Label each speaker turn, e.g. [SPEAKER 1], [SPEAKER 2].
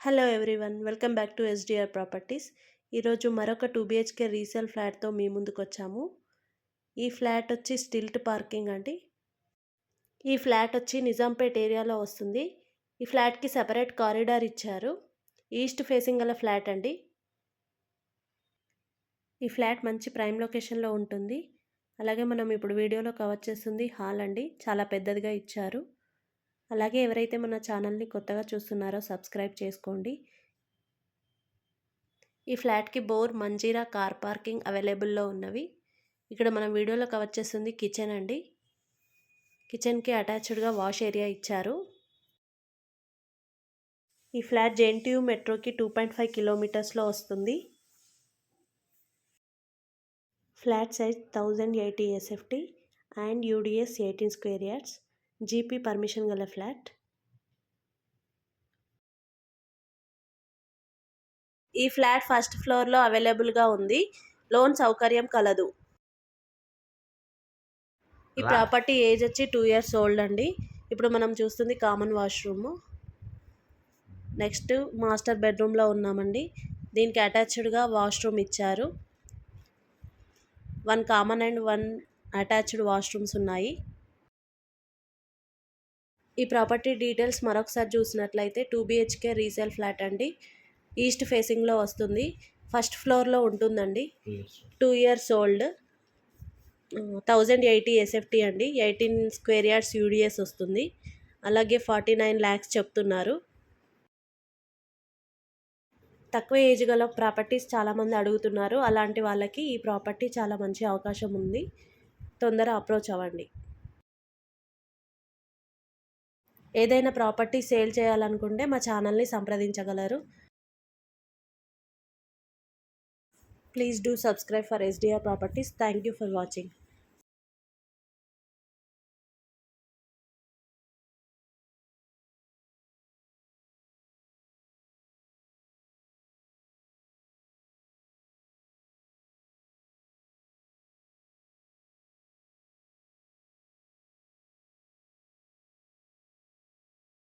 [SPEAKER 1] Hello everyone, welcome back to SDR properties. ఈరోజు మరొక 2 BHK resale ఫ్లాట్తో మీ ముందుకు వచ్చాము. ఈ ఫ్లాట్ వచ్చి స్టిల్ట్ పార్కింగ్ అండి. ఈ ఫ్లాట్ వచ్చి నిజాంపేట్ ఏరియాలో వస్తుంది. ఈ ఫ్లాట్కి సెపరేట్ కారిడార్ ఇచ్చారు. ఈస్ట్ ఫేసింగ్ గల ఫ్లాట్ అండి. ఈ ఫ్లాట్ మంచి ప్రైమ్ లొకేషన్లో ఉంటుంది. అలాగే మనం ఇప్పుడు వీడియోలో కవర్ చేస్తుంది హాల్ అండి. చాలా పెద్దదిగా ఇచ్చారు. అలాగే ఎవరైతే మన ఛానల్ని కొత్తగా చూస్తున్నారో సబ్స్క్రైబ్ చేసుకోండి. ఈ ఫ్లాట్కి బోర్, మంజీరా, కార్ పార్కింగ్ అవైలబుల్లో ఉన్నవి. ఇక్కడ మనం వీడియోలో కవర్ చేస్తుంది కిచెన్ అండి. కిచెన్కి అటాచ్డ్గా వాష్ ఏరియా ఇచ్చారు. ఈ ఫ్లాట్ జేఎన్టీయూ మెట్రోకి 2.5 కిలోమీటర్స్లో వస్తుంది. Flat size 1080 SFT and UDS 18 square yards. GP permission గల ఫ్లాట్. ఈ ఫ్లాట్ ఫస్ట్ ఫ్లోర్లో అవైలబుల్గా ఉంది. లోన్ సౌకర్యం కలదు. ఈ ప్రాపర్టీ ఏజ్ వచ్చి 2 years ఓల్డ్ అండి. ఇప్పుడు మనం చూస్తుంది కామన్ వాష్రూమ్. నెక్స్ట్ మాస్టర్ బెడ్రూమ్లో ఉన్నామండి. దీనికి అటాచ్డ్గా వాష్రూమ్ ఇచ్చారు. 1 కామన్ అండ్ 1 అటాచ్డ్ వాష్రూమ్స్ ఉన్నాయి. ఈ ప్రాపర్టీ డీటెయిల్స్ మరొకసారి చూసినట్లయితే 2 బిహెచ్కే రీసేల్ ఫ్లాట్ అండి. ఈస్ట్ ఫేసింగ్లో వస్తుంది. ఫస్ట్ ఫ్లోర్లో ఉంటుందండి. 2 years ఓల్డ్. 1080 SFT అండి. 18 స్క్వేర్ యార్డ్స్ యూడిఎస్ వస్తుంది. అలాగే 49 lakhs చెప్తున్నారు. తక్కువ ఏజ్ గల ప్రాపర్టీస్ చాలామంది అడుగుతున్నారు. అలాంటి వాళ్ళకి ఈ ప్రాపర్టీ చాలా మంచి అవకాశం ఉంది. తొందర అప్రోచ్ అవ్వండి. ఏదైనా ప్రాపర్టీ సేల్ చేయాలనుకుంటే మా ఛానల్ని సంప్రదించగలరు. Please do subscribe for SDR properties. Thank you for watching.